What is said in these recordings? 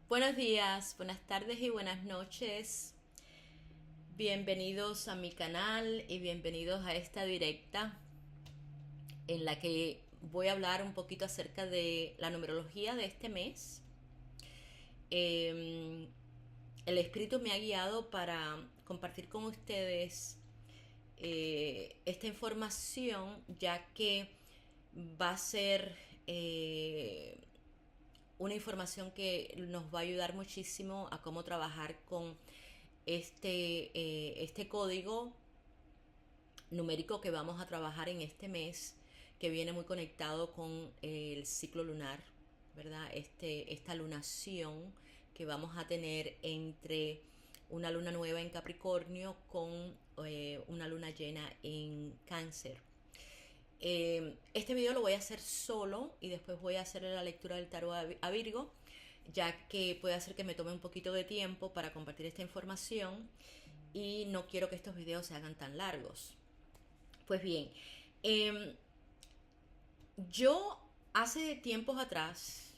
Buenos días, buenas tardes y buenas noches. Bienvenidos a mi canal y bienvenidos a esta directa en la que voy a hablar un poquito acerca de la numerología de este mes. Eh, el espíritu me ha guiado para compartir con ustedes esta información, ya que va a ser una información que nos va a ayudar muchísimo a cómo trabajar con este código numérico que vamos a trabajar en este mes, que viene muy conectado con el ciclo lunar, ¿verdad? Esta lunación que vamos a tener entre una luna nueva en Capricornio con una luna llena en Cáncer. Este video lo voy a hacer solo y después voy a hacer la lectura del tarot a Virgo, ya que puede hacer que me tome un poquito de tiempo para compartir esta información y no quiero que estos videos se hagan tan largos. Pues bien, eh, yo hace tiempos atrás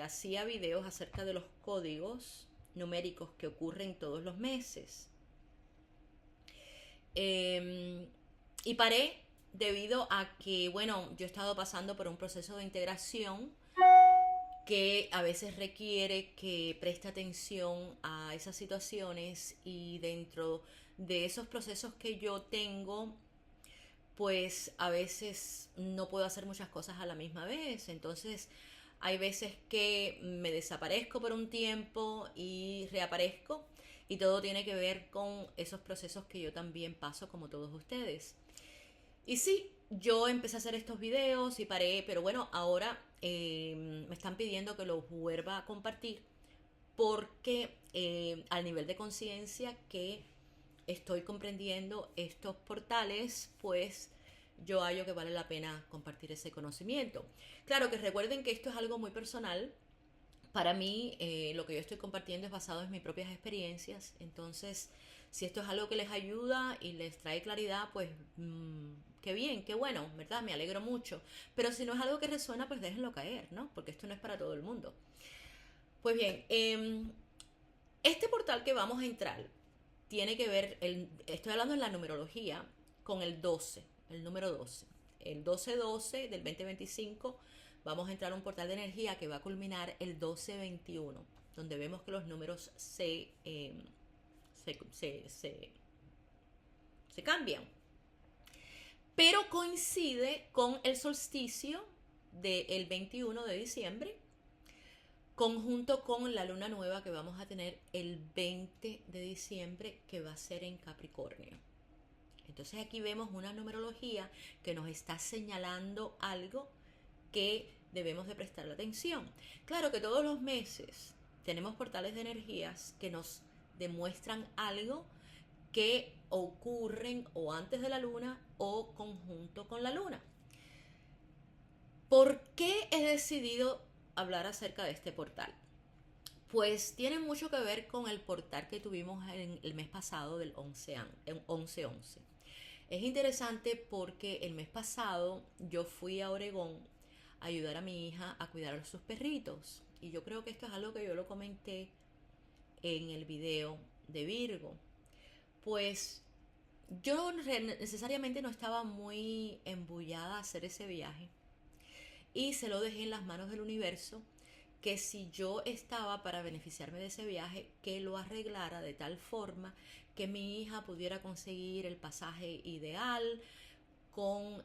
hacía videos acerca de los códigos numéricos que ocurren todos los meses. Y paré debido a que, bueno, yo he estado pasando por un proceso de integración que a veces requiere que preste atención a esas situaciones, y dentro de esos procesos que yo tengo, pues a veces no puedo hacer muchas cosas a la misma vez. Entonces hay veces que me desaparezco por un tiempo y reaparezco, y todo tiene que ver con esos procesos que yo también paso como todos ustedes. Y sí, yo empecé a hacer estos videos y paré, pero bueno, ahora me están pidiendo que los vuelva a compartir porque al nivel de conciencia que estoy comprendiendo estos portales, pues yo hallo que vale la pena compartir ese conocimiento. Claro que recuerden que esto es algo muy personal. Para mí, lo que yo estoy compartiendo es basado en mis propias experiencias. Entonces, si esto es algo que les ayuda y les trae claridad, pues qué bien, qué bueno, ¿verdad? Me alegro mucho. Pero si no es algo que resuena, pues déjenlo caer, ¿no? Porque esto no es para todo el mundo. Pues bien, este portal que vamos a entrar tiene que ver, estoy hablando en la numerología, con el 12, el número 12. El 12-12 del 2025 vamos a entrar a un portal de energía que va a culminar el 12-21, donde vemos que los números se, se, se, se cambian. Pero coincide con el solsticio del 21 de diciembre, conjunto con la luna nueva que vamos a tener el 20 de diciembre, que va a ser en Capricornio. Entonces aquí vemos una numerología que nos está señalando algo que debemos de prestarle atención. Claro que todos los meses tenemos portales de energías que nos demuestran algo que ocurren o antes de la luna o conjunto con la luna. ¿Por qué he decidido hablar acerca de este portal? Pues tiene mucho que ver con el portal que tuvimos en el mes pasado del 11-11. Es interesante porque el mes pasado yo fui a Oregón a ayudar a mi hija a cuidar a sus perritos. Y yo creo que esto es algo que yo lo comenté en el video de Virgo. Pues yo necesariamente no estaba muy embullada a hacer ese viaje, y se lo dejé en las manos del universo, que si yo estaba para beneficiarme de ese viaje, que lo arreglara de tal forma que mi hija pudiera conseguir el pasaje ideal con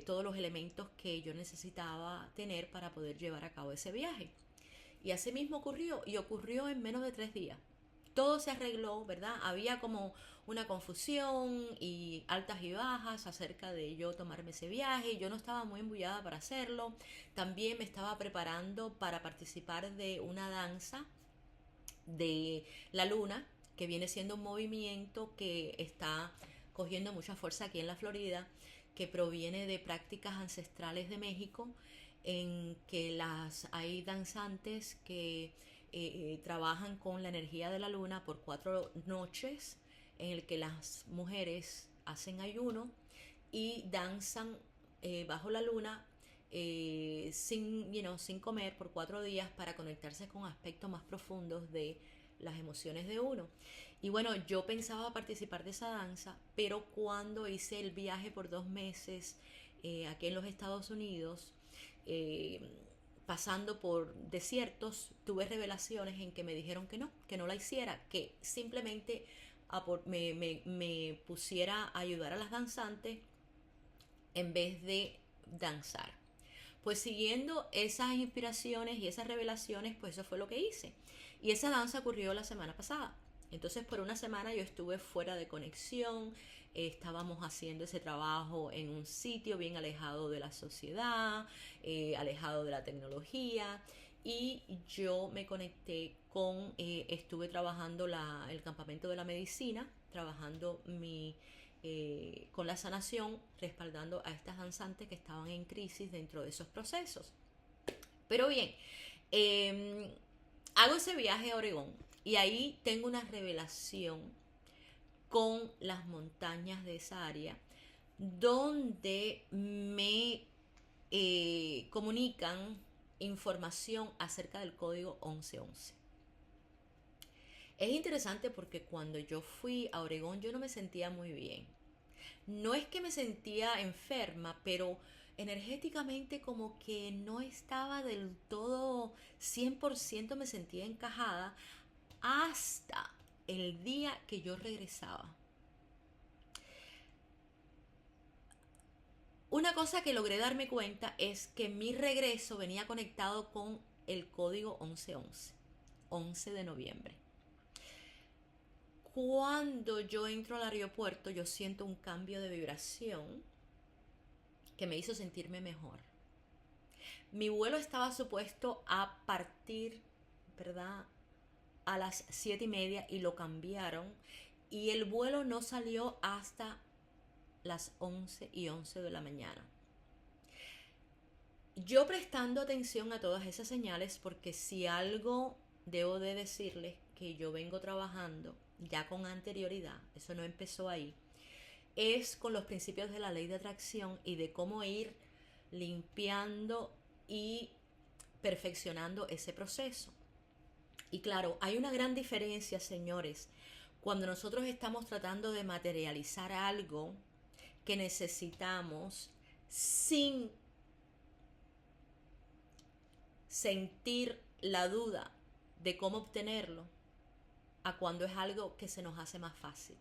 todos los elementos que yo necesitaba tener para poder llevar a cabo ese viaje. Y así mismo ocurrió, y ocurrió en menos de 3 días. Todo se arregló, ¿verdad? Había como una confusión y altas y bajas acerca de yo tomarme ese viaje. Yo no estaba muy embullada para hacerlo. También me estaba preparando para participar de una danza de la luna, que viene siendo un movimiento que está cogiendo mucha fuerza aquí en la Florida, que proviene de prácticas ancestrales de México, en que hay danzantes que trabajan con la energía de la luna por 4 noches, en el que las mujeres hacen ayuno y danzan bajo la luna sin comer por 4 días para conectarse con aspectos más profundos de las emociones de uno. Y bueno, yo pensaba participar de esa danza, pero cuando hice el viaje por 2 meses aquí en los Estados Unidos, eh, pasando por desiertos, tuve revelaciones en que me dijeron que no la hiciera, que simplemente me pusiera a ayudar a las danzantes en vez de danzar. Pues siguiendo esas inspiraciones y esas revelaciones, pues eso fue lo que hice. Y esa danza ocurrió la semana pasada. Entonces por una semana yo estuve fuera de conexión, estábamos haciendo ese trabajo en un sitio bien alejado de la sociedad, alejado de la tecnología, y yo me conecté estuve trabajando el campamento de la medicina, trabajando con la sanación, respaldando a estas danzantes que estaban en crisis dentro de esos procesos. Pero bien, hago ese viaje a Oregón y ahí tengo una revelación con las montañas de esa área, donde me comunican información acerca del código 1111. Es interesante porque cuando yo fui a Oregón yo no me sentía muy bien. No es que me sentía enferma, pero energéticamente como que no estaba del todo 100%, me sentía encajada hasta el día que yo regresaba. Una cosa que logré darme cuenta es que mi regreso venía conectado con el código 1111, 11 de noviembre. Cuando yo entro al aeropuerto, yo siento un cambio de vibración que me hizo sentirme mejor. Mi vuelo estaba supuesto a partir, ¿verdad?, a las 7:30 y lo cambiaron. Y el vuelo no salió hasta las 11:11 de la mañana. Yo prestando atención a todas esas señales, porque si algo debo de decirles que yo vengo trabajando ya con anterioridad, eso no empezó ahí, es con los principios de la ley de atracción y de cómo ir limpiando y perfeccionando ese proceso. Y claro, hay una gran diferencia, señores, cuando nosotros estamos tratando de materializar algo que necesitamos sin sentir la duda de cómo obtenerlo, a cuando es algo que se nos hace más fácil.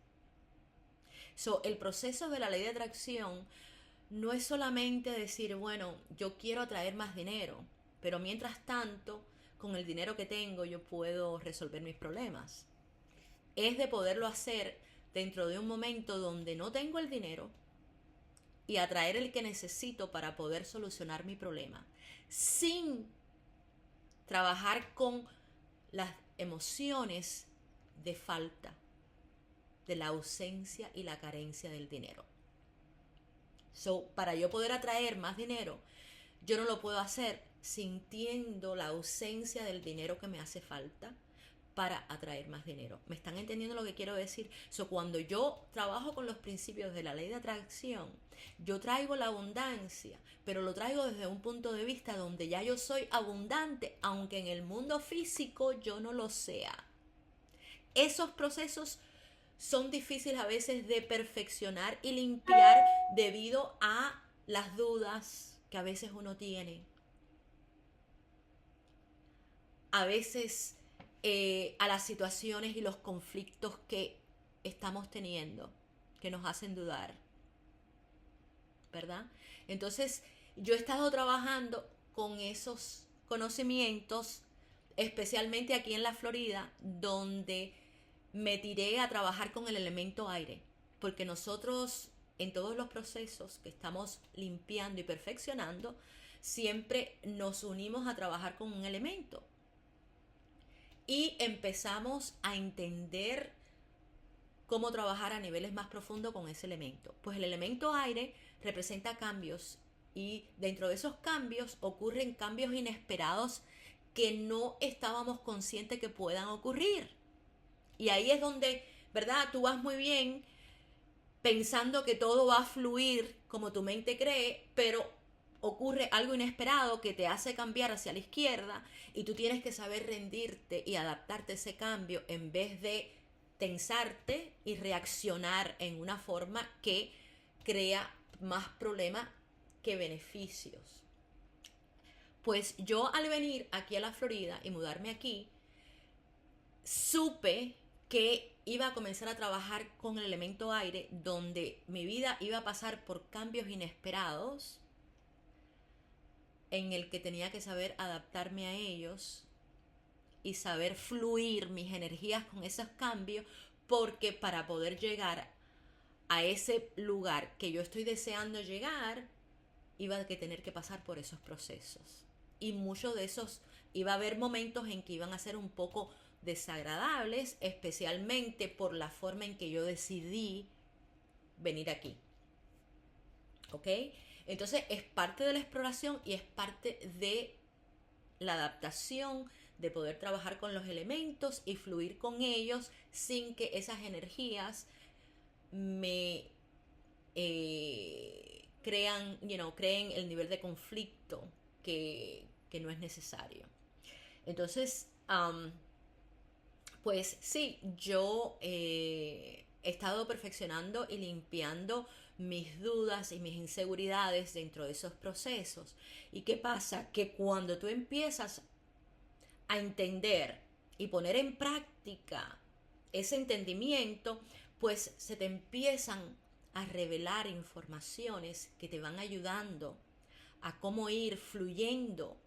El proceso de la ley de atracción no es solamente decir, bueno, yo quiero atraer más dinero, pero mientras tanto, con el dinero que tengo yo puedo resolver mis problemas. Es de poderlo hacer dentro de un momento donde no tengo el dinero y atraer el que necesito para poder solucionar mi problema, sin trabajar con las emociones de falta, de la ausencia y la carencia del dinero. Para yo poder atraer más dinero, yo no lo puedo hacer sintiendo la ausencia del dinero que me hace falta para atraer más dinero. ¿Me están entendiendo lo que quiero decir? Cuando yo trabajo con los principios de la ley de atracción, yo traigo la abundancia, pero lo traigo desde un punto de vista donde ya yo soy abundante, aunque en el mundo físico yo no lo sea. Esos procesos son difíciles a veces de perfeccionar y limpiar debido a las dudas que a veces uno tiene. A veces a las situaciones y los conflictos que estamos teniendo, que nos hacen dudar, ¿verdad? Entonces, yo he estado trabajando con esos conocimientos, especialmente aquí en la Florida, donde me tiré a trabajar con el elemento aire, porque nosotros en todos los procesos que estamos limpiando y perfeccionando, siempre nos unimos a trabajar con un elemento. Y empezamos a entender cómo trabajar a niveles más profundos con ese elemento. Pues el elemento aire representa cambios y dentro de esos cambios ocurren cambios inesperados que no estábamos conscientes que puedan ocurrir. Y ahí es donde, ¿verdad?, tú vas muy bien pensando que todo va a fluir como tu mente cree, pero ocurre algo inesperado que te hace cambiar hacia la izquierda y tú tienes que saber rendirte y adaptarte a ese cambio en vez de tensarte y reaccionar en una forma que crea más problemas que beneficios. Pues yo al venir aquí a la Florida y mudarme aquí, supe que iba a comenzar a trabajar con el elemento aire, donde mi vida iba a pasar por cambios inesperados, en el que tenía que saber adaptarme a ellos y saber fluir mis energías con esos cambios, porque para poder llegar a ese lugar que yo estoy deseando llegar, iba a tener que pasar por esos procesos. Y muchos de esos, iba a haber momentos en que iban a ser un poco desagradables, especialmente por la forma en que yo decidí venir aquí. ¿Ok? Entonces es parte de la exploración y es parte de la adaptación, de poder trabajar con los elementos y fluir con ellos sin que esas energías me creen el nivel de conflicto que no es necesario. Entonces, pues sí, yo he estado perfeccionando y limpiando mis dudas y mis inseguridades dentro de esos procesos. ¿Y qué pasa? Que cuando tú empiezas a entender y poner en práctica ese entendimiento, pues se te empiezan a revelar informaciones que te van ayudando a cómo ir fluyendo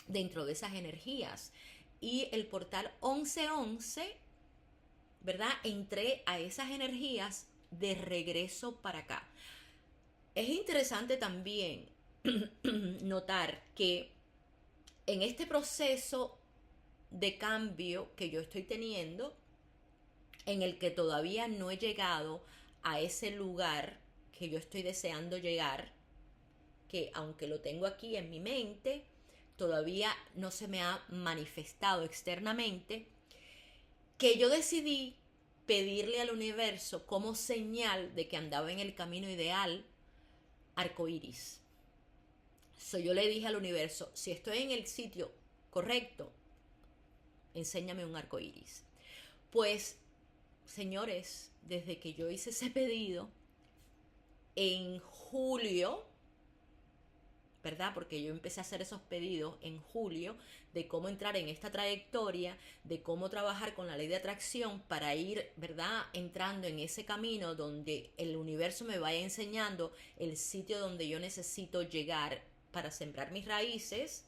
dentro de esas energías. Y el portal 1111, ¿verdad? Entré a esas energías de regreso para acá. Es interesante también notar que en este proceso de cambio que yo estoy teniendo, en el que todavía no he llegado a ese lugar que yo estoy deseando llegar, que aunque lo tengo aquí en mi mente, todavía no se me ha manifestado externamente, que yo decidí pedirle al universo como señal de que andaba en el camino ideal, arcoíris. Yo le dije al universo, si estoy en el sitio correcto, enséñame un arcoíris. Pues, señores, desde que yo hice ese pedido, en julio, ¿verdad? Porque yo empecé a hacer esos pedidos en julio de cómo entrar en esta trayectoria, de cómo trabajar con la ley de atracción para ir, ¿verdad? Entrando en ese camino donde el universo me vaya enseñando el sitio donde yo necesito llegar para sembrar mis raíces.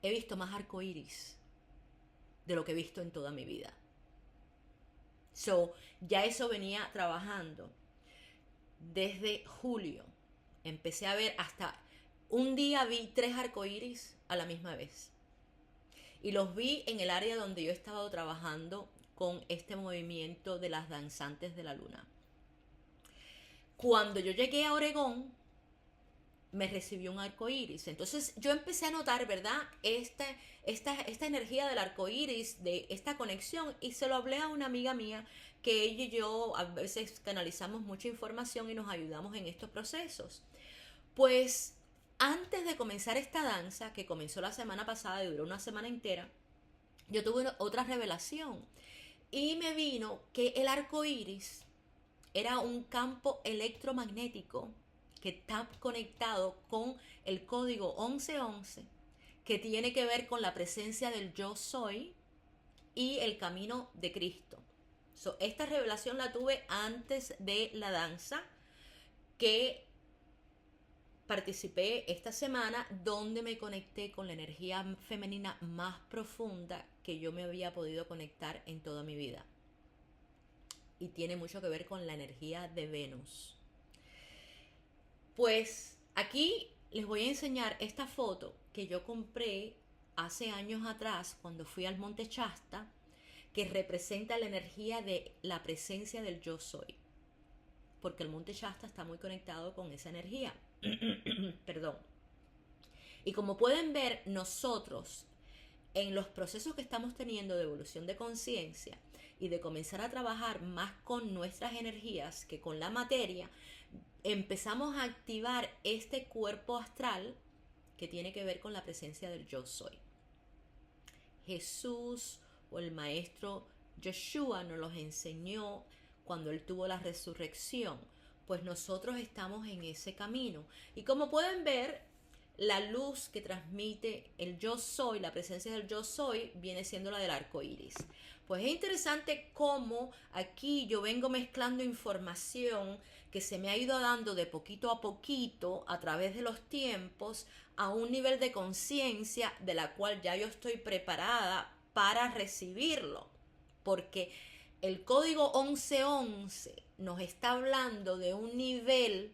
He visto más arcoíris de lo que he visto en toda mi vida. Ya eso venía trabajando desde julio. Empecé a ver, hasta un día vi 3 arcoíris a la misma vez. Y los vi en el área donde yo he estado trabajando con este movimiento de las danzantes de la luna. Cuando yo llegué a Oregón, me recibió un arcoíris. Entonces yo empecé a notar, ¿verdad? Esta energía del arcoíris, de esta conexión, y se lo hablé a una amiga mía, que ella y yo a veces canalizamos mucha información y nos ayudamos en estos procesos. Pues antes de comenzar esta danza, que comenzó la semana pasada y duró una semana entera, yo tuve otra revelación y me vino que el arco iris era un campo electromagnético que está conectado con el código 1111, que tiene que ver con la presencia del yo soy y el camino de Cristo. Esta revelación la tuve antes de la danza, que participé esta semana, donde me conecté con la energía femenina más profunda que yo me había podido conectar en toda mi vida. Y tiene mucho que ver con la energía de Venus. Pues aquí les voy a enseñar esta foto que yo compré hace años atrás cuando fui al Monte Shasta, que representa la energía de la presencia del yo soy, porque el Monte Shasta está muy conectado con esa energía. Perdón. Y como pueden ver, nosotros en los procesos que estamos teniendo de evolución de conciencia y de comenzar a trabajar más con nuestras energías que con la materia, empezamos a activar este cuerpo astral que tiene que ver con la presencia del yo soy. Jesús o el maestro Yeshua nos los enseñó cuando él tuvo la resurrección, pues nosotros estamos en ese camino. Y como pueden ver, la luz que transmite el yo soy, la presencia del yo soy, viene siendo la del arco iris. Pues es interesante cómo aquí yo vengo mezclando información que se me ha ido dando de poquito a poquito a través de los tiempos a un nivel de conciencia de la cual ya yo estoy preparada para recibirlo. Porque el código 1111 nos está hablando de un nivel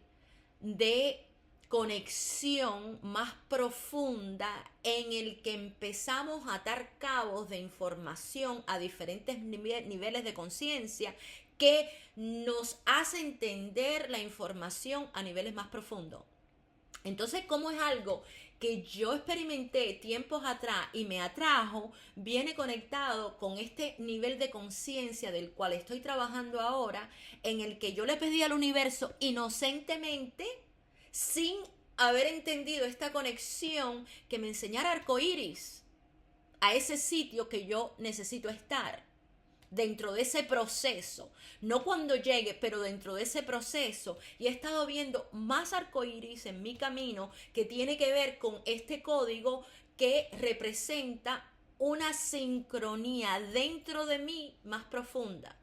de conexión más profunda en el que empezamos a atar cabos de información a diferentes niveles de conciencia que nos hace entender la información a niveles más profundos. Entonces, como es algo que yo experimenté tiempos atrás y me atrajo, viene conectado con este nivel de conciencia del cual estoy trabajando ahora, en el que yo le pedí al universo inocentemente, sin haber entendido esta conexión, que me enseñara arcoíris a ese sitio que yo necesito estar. Dentro de ese proceso, no cuando llegue, pero dentro de ese proceso, y he estado viendo más arcoíris en mi camino que tiene que ver con este código que representa una sincronía dentro de mí más profunda,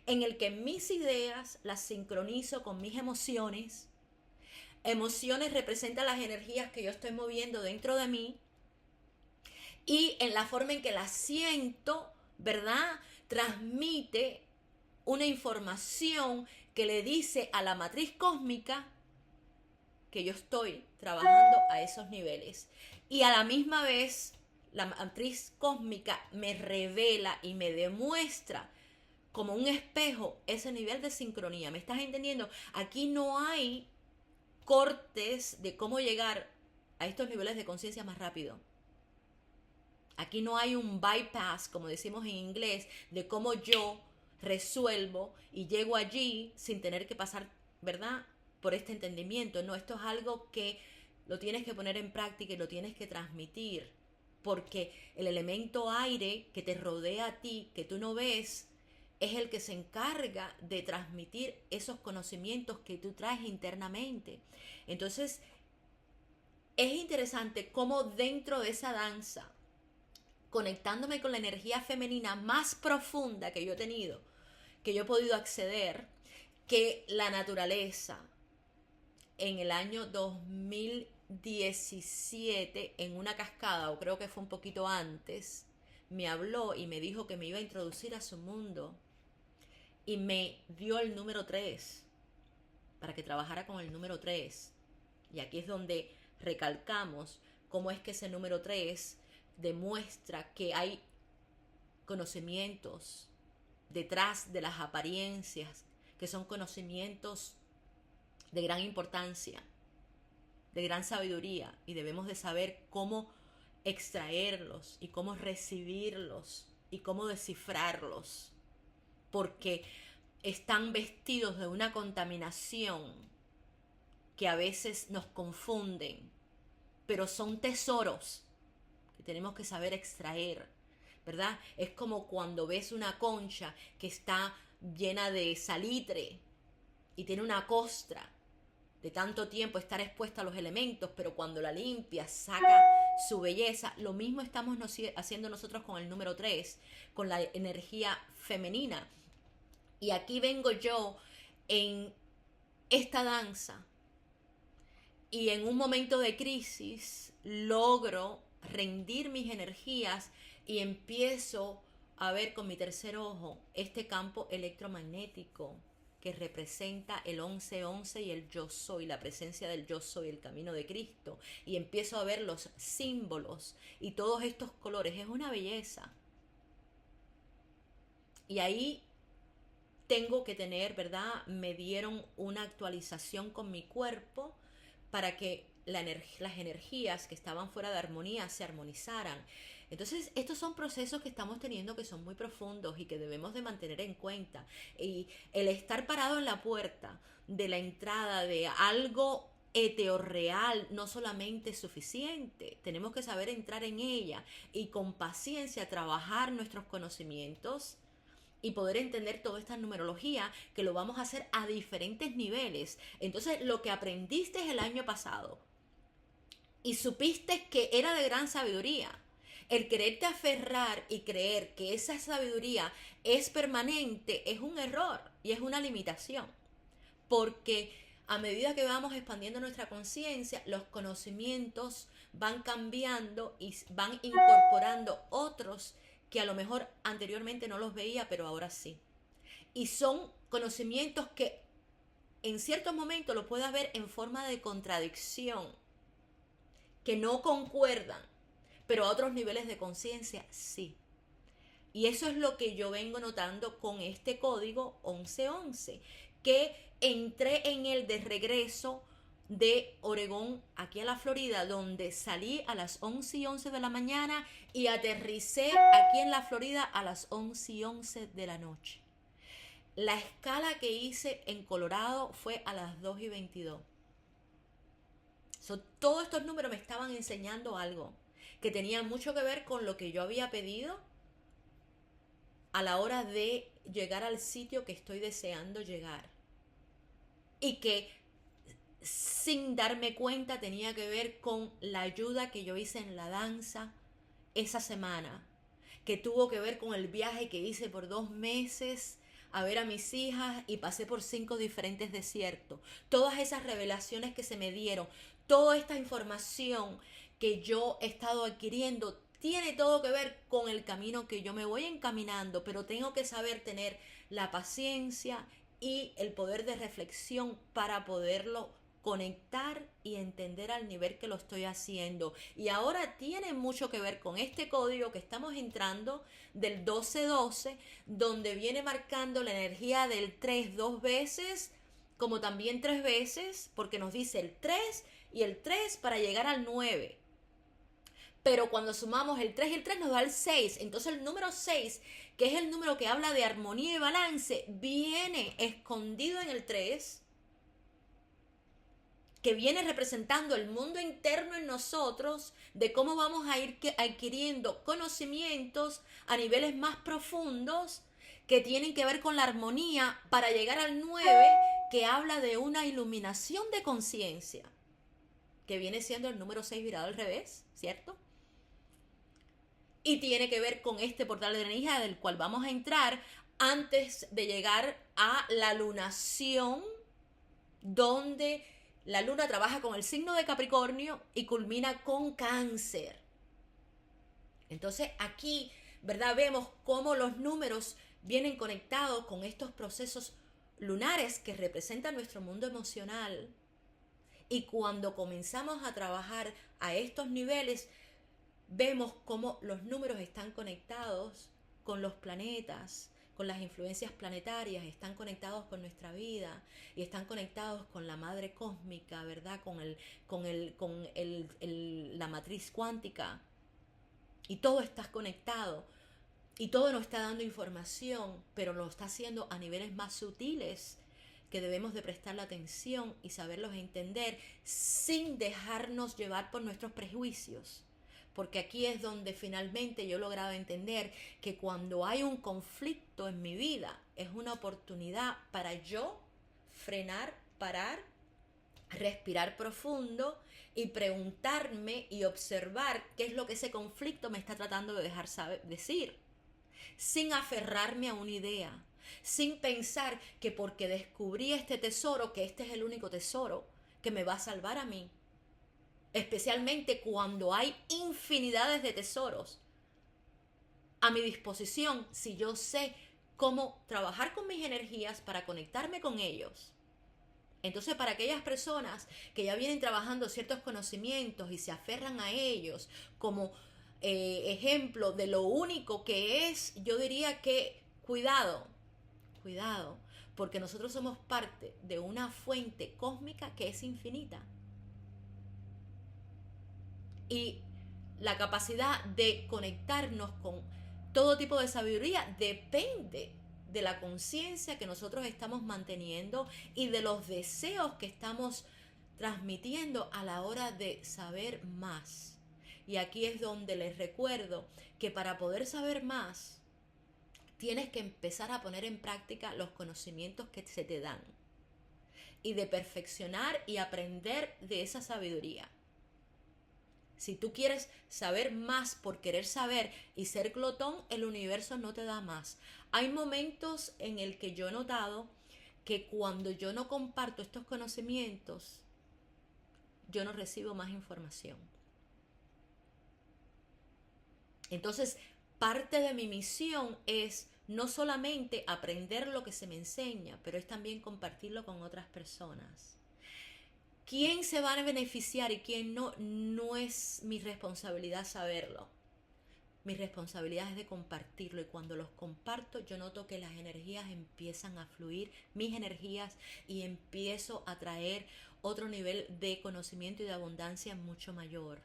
en el que mis ideas las sincronizo con mis emociones. Emociones representan las energías que yo estoy moviendo dentro de mí, y en la forma en que las siento, ¿verdad?, transmite una información que le dice a la matriz cósmica que yo estoy trabajando a esos niveles. Y a la misma vez, la matriz cósmica me revela y me demuestra como un espejo ese nivel de sincronía. ¿Me estás entendiendo? Aquí no hay cortes de cómo llegar a estos niveles de conciencia más rápido. Aquí no hay un bypass, como decimos en inglés, de cómo yo resuelvo y llego allí sin tener que pasar, ¿verdad?, por este entendimiento. No, esto es algo que lo tienes que poner en práctica y lo tienes que transmitir, porque el elemento aire que te rodea a ti, que tú no ves, es el que se encarga de transmitir esos conocimientos que tú traes internamente. Entonces, es interesante cómo dentro de esa danza, conectándome con la energía femenina más profunda que yo he tenido, que yo he podido acceder, que la naturaleza en el año 2017, en una cascada, o creo que fue un poquito antes, me habló y me dijo que me iba a introducir a su mundo y me dio el número 3 para que trabajara con el número 3. Y aquí es donde recalcamos cómo es que ese número 3 demuestra que hay conocimientos detrás de las apariencias, que son conocimientos de gran importancia, de gran sabiduría, y debemos de saber cómo extraerlos y cómo recibirlos y cómo descifrarlos, porque están vestidos de una contaminación que a veces nos confunden, pero son tesoros que tenemos que saber extraer, ¿verdad? Es como cuando ves una concha que está llena de salitre y tiene una costra de tanto tiempo estar expuesta a los elementos, pero cuando la limpias saca su belleza. Lo mismo estamos haciendo nosotros con el número 3, con la energía femenina. Y aquí vengo yo en esta danza, y en un momento de crisis logro rendir mis energías y empiezo a ver con mi tercer ojo este campo electromagnético que representa el 1111 y el yo soy, la presencia del yo soy, el camino de Cristo, y empiezo a ver los símbolos y todos estos colores. Es una belleza. Y ahí tengo que tener, ¿verdad? Me dieron una actualización con mi cuerpo para que las energías que estaban fuera de armonía se armonizaran. Entonces, estos son procesos que estamos teniendo que son muy profundos y que debemos de mantener en cuenta. Y el estar parado en la puerta de la entrada de algo real no solamente es suficiente, tenemos que saber entrar en ella y con paciencia trabajar nuestros conocimientos y poder entender toda esta numerología, que lo vamos a hacer a diferentes niveles. Entonces, lo que aprendiste el año pasado y supiste que era de gran sabiduría, el quererte aferrar y creer que esa sabiduría es permanente es un error y es una limitación, porque a medida que vamos expandiendo nuestra conciencia, los conocimientos van cambiando y van incorporando otros que a lo mejor anteriormente no los veía, pero ahora sí. Y son conocimientos que en ciertos momentos lo puedas ver en forma de contradicción, que no concuerdan, pero a otros niveles de conciencia sí. Y eso es lo que yo vengo notando con este código 1111, que entré en el de regreso de Oregón aquí a la Florida, donde salí a las 11:11 de la mañana y aterricé aquí en la Florida a las 11:11 de la noche. La escala que hice en Colorado fue a las 2:22. Todos estos números me estaban enseñando algo que tenía mucho que ver con lo que yo había pedido a la hora de llegar al sitio que estoy deseando llegar. Y que sin darme cuenta tenía que ver con la ayuda que yo hice en la danza esa semana, que tuvo que ver con el viaje que hice por 2 meses a ver a mis hijas y pasé por 5 diferentes desiertos. Todas esas revelaciones que se me dieron, toda esta información que yo he estado adquiriendo, tiene todo que ver con el camino que yo me voy encaminando, pero tengo que saber tener la paciencia y el poder de reflexión para poderlo conectar y entender al nivel que lo estoy haciendo. Y ahora tiene mucho que ver con este código que estamos entrando del 1212, donde viene marcando la energía del 3 2 veces, como también 3 veces, porque nos dice el 3 y el 3 para llegar al 9. Pero cuando sumamos el 3 y el 3 nos da el 6. Entonces el número 6, que es el número que habla de armonía y balance, viene escondido en el 3, que viene representando el mundo interno en nosotros, de cómo vamos a ir adquiriendo conocimientos a niveles más profundos que tienen que ver con la armonía, para llegar al 9, que habla de una iluminación de conciencia, que viene siendo el número 6 virado al revés, ¿cierto? Y tiene que ver con este portal de energía del cual vamos a entrar antes de llegar a la lunación, donde la luna trabaja con el signo de Capricornio y culmina con Cáncer. Entonces aquí, ¿verdad? Vemos cómo los números vienen conectados con estos procesos lunares que representan nuestro mundo emocional. Y cuando comenzamos a trabajar a estos niveles, vemos cómo los números están conectados con los planetas, con las influencias planetarias, están conectados con nuestra vida y están conectados con la madre cósmica, ¿verdad? La matriz cuántica. Y todo está conectado y todo nos está dando información, pero lo está haciendo a niveles más sutiles, que debemos de prestarle atención y saberlos entender sin dejarnos llevar por nuestros prejuicios. Porque aquí es donde finalmente yo he logrado entender que cuando hay un conflicto en mi vida, es una oportunidad para yo frenar, parar, respirar profundo y preguntarme y observar qué es lo que ese conflicto me está tratando de dejar decir, sin aferrarme a una idea, sin pensar que porque descubrí este tesoro, que este es el único tesoro que me va a salvar a mí. Especialmente cuando hay infinidades de tesoros a mi disposición, si yo sé cómo trabajar con mis energías para conectarme con ellos. Entonces, para aquellas personas que ya vienen trabajando ciertos conocimientos y se aferran a ellos como ejemplo de lo único que es, yo diría que cuidado, porque nosotros somos parte de una fuente cósmica que es infinita. Y la capacidad de conectarnos con todo tipo de sabiduría depende de la conciencia que nosotros estamos manteniendo y de los deseos que estamos transmitiendo a la hora de saber más. Y aquí es donde les recuerdo que para poder saber más, tienes que empezar a poner en práctica los conocimientos que se te dan y de perfeccionar y aprender de esa sabiduría. Si tú quieres saber más por querer saber y ser glotón, el universo no te da más. Hay momentos en el que yo he notado que cuando yo no comparto estos conocimientos, yo no recibo más información. Entonces, parte de mi misión es no solamente aprender lo que se me enseña, pero es también compartirlo con otras personas. ¿Quién se va a beneficiar y quién no? No es mi responsabilidad saberlo. Mi responsabilidad es de compartirlo y cuando los comparto yo noto que las energías empiezan a fluir, mis energías, y empiezo a traer otro nivel de conocimiento y de abundancia mucho mayor.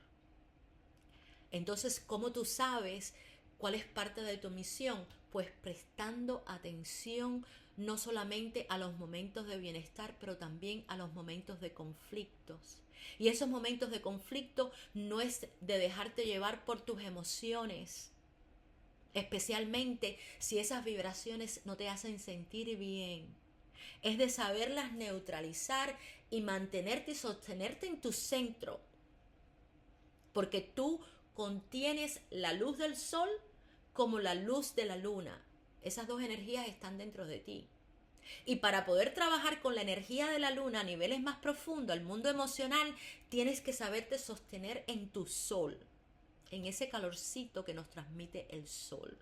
Entonces, ¿cómo tú sabes cuál es parte de tu misión? Pues prestando atención no solamente a los momentos de bienestar, pero también a los momentos de conflictos. Y esos momentos de conflicto no es de dejarte llevar por tus emociones, especialmente si esas vibraciones no te hacen sentir bien. Es de saberlas neutralizar y mantenerte y sostenerte en tu centro, porque tú contienes la luz del sol como la luz de la luna. Esas dos energías están dentro de ti. Y para poder trabajar con la energía de la luna a niveles más profundos, al mundo emocional, tienes que saberte sostener en tu sol, en ese calorcito que nos transmite el sol.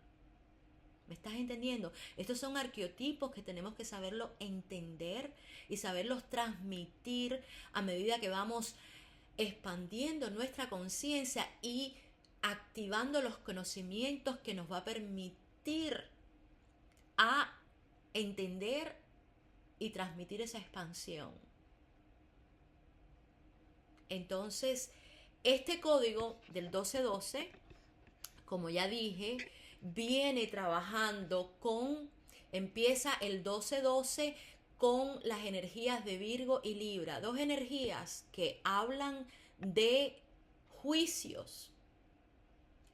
¿Me estás entendiendo? Estos son arqueotipos que tenemos que saberlo entender y saberlos transmitir a medida que vamos expandiendo nuestra conciencia y activando los conocimientos que nos va a permitir a entender y transmitir esa expansión. Entonces, este código del 1212, como ya dije, viene trabajando empieza el 1212 con las energías de Virgo y Libra, dos energías que hablan de juicios,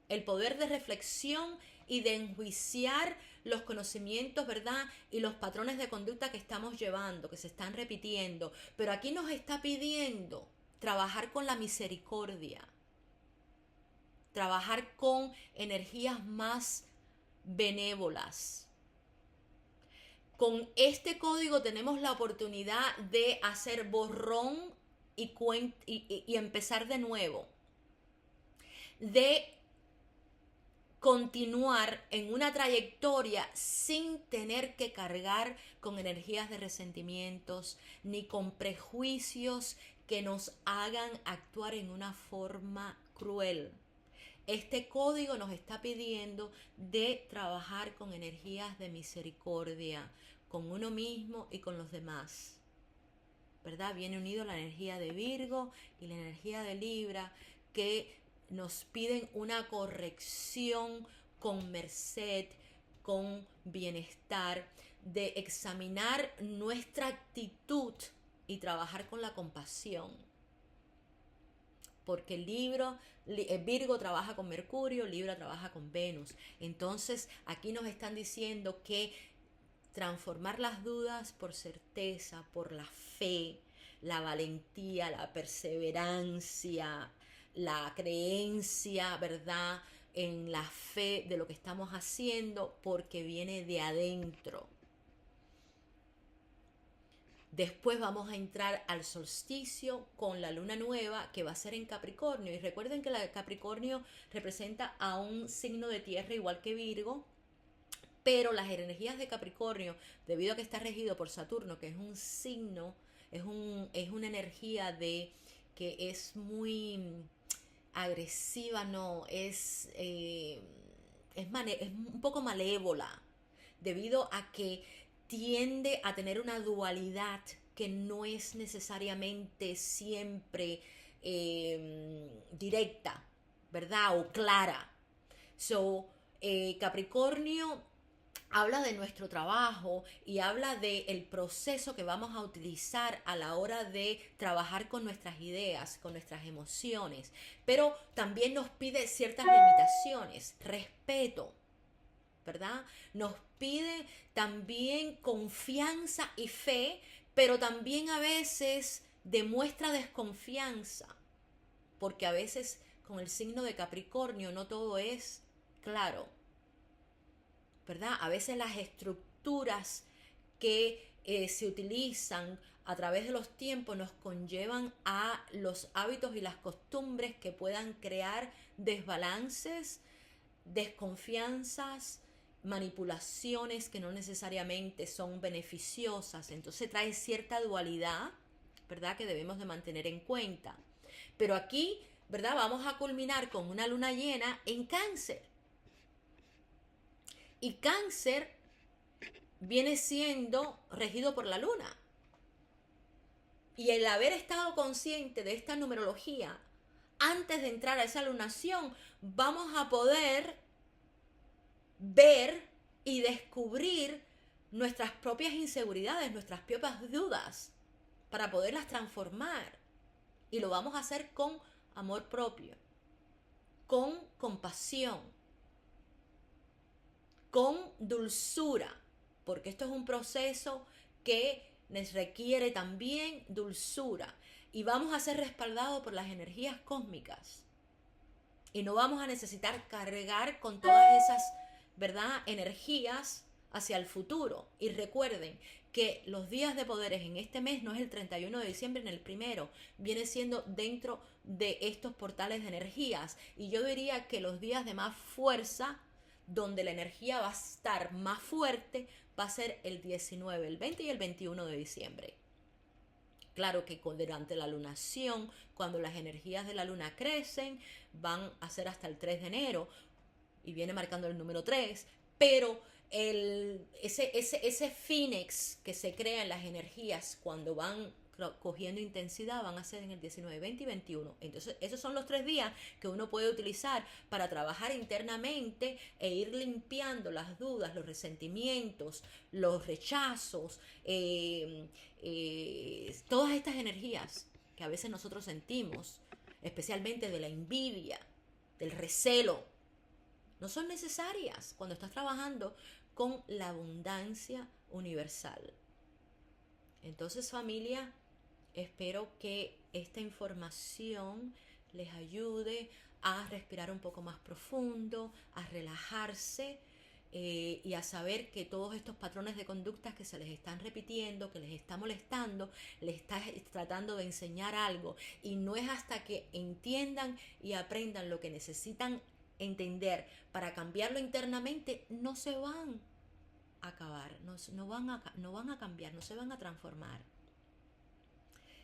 el poder de reflexión y de enjuiciar los conocimientos, ¿verdad? Y los patrones de conducta que estamos llevando, que se están repitiendo. Pero aquí nos está pidiendo trabajar con la misericordia, trabajar con energías más benévolas. Con este código tenemos la oportunidad de hacer borrón y empezar de nuevo, de continuar en una trayectoria sin tener que cargar con energías de resentimientos ni con prejuicios que nos hagan actuar en una forma cruel. Este código nos está pidiendo de trabajar con energías de misericordia, con uno mismo y con los demás, ¿verdad? Viene unido la energía de Virgo y la energía de Libra, que nos piden una corrección con merced, con bienestar, de examinar nuestra actitud y trabajar con la compasión. Porque Virgo trabaja con Mercurio, Libra trabaja con Venus. Entonces aquí nos están diciendo que transformar las dudas por certeza, por la fe, la valentía, la perseverancia, la creencia, ¿verdad?, en la fe de lo que estamos haciendo, porque viene de adentro. Después vamos a entrar al solsticio con la luna nueva, que va a ser en Capricornio. Y recuerden que la Capricornio representa a un signo de tierra igual que Virgo, pero las energías de Capricornio, debido a que está regido por Saturno, que es un signo, es una energía que es muy agresiva, no, es un poco malévola, debido a que tiende a tener una dualidad que no es necesariamente siempre directa. ¿verdad? O clara. So, Capricornio habla de nuestro trabajo y habla del proceso que vamos a utilizar a la hora de trabajar con nuestras ideas, con nuestras emociones, pero también nos pide ciertas limitaciones, respeto, ¿verdad? Nos pide también confianza y fe, pero también a veces demuestra desconfianza, porque a veces con el signo de Capricornio no todo es claro, ¿verdad? A veces las estructuras que se utilizan a través de los tiempos nos conllevan a los hábitos y las costumbres que puedan crear desbalances, desconfianzas, manipulaciones que no necesariamente son beneficiosas. Entonces trae cierta dualidad, ¿verdad? Que debemos de mantener en cuenta. Pero aquí, ¿verdad? Vamos a culminar con una luna llena en Cáncer. Y Cáncer viene siendo regido por la luna. Y el haber estado consciente de esta numerología antes de entrar a esa lunación, vamos a poder ver y descubrir nuestras propias inseguridades, nuestras propias dudas, para poderlas transformar. Y lo vamos a hacer con amor propio, con compasión, con dulzura, porque esto es un proceso que nos requiere también dulzura y vamos a ser respaldados por las energías cósmicas y no vamos a necesitar cargar con todas esas, ¿verdad?, energías hacia el futuro. Y recuerden que los días de poderes en este mes no es el 31 de diciembre ni el primero, viene siendo dentro de estos portales de energías, y yo diría que los días de más fuerza, donde la energía va a estar más fuerte, va a ser el 19, el 20 y el 21 de diciembre. Claro que durante la lunación, cuando las energías de la luna crecen, van a ser hasta el 3 de enero y viene marcando el número 3, pero ese Phoenix que se crea en las energías cuando van cogiendo intensidad van a ser en el 19, 20 y 21. Entonces esos son los 3 días que uno puede utilizar para trabajar internamente e ir limpiando las dudas, los resentimientos, los rechazos, todas estas energías que a veces nosotros sentimos, especialmente de la envidia, del recelo, no son necesarias cuando estás trabajando con la abundancia universal. Entonces, familia, espero que esta información les ayude a respirar un poco más profundo, a relajarse y a saber que todos estos patrones de conductas que se les están repitiendo, que les está molestando, les está tratando de enseñar algo, y no es hasta que entiendan y aprendan lo que necesitan entender para cambiarlo internamente, no se van a acabar, no van a cambiar, no se van a transformar.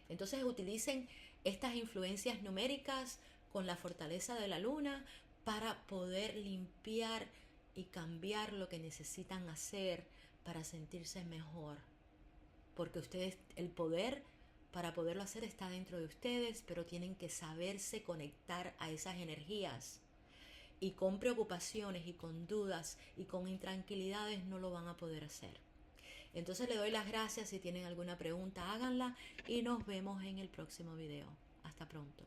Entonces utilicen estas influencias numéricas con la fortaleza de la luna para poder limpiar y cambiar lo que necesitan hacer para sentirse mejor. Porque ustedes, el poder para poderlo hacer está dentro de ustedes, pero tienen que saberse conectar a esas energías. Y con preocupaciones y con dudas y con intranquilidades no lo van a poder hacer. Entonces le doy las gracias. Si tienen alguna pregunta, háganla y nos vemos en el próximo video. Hasta pronto.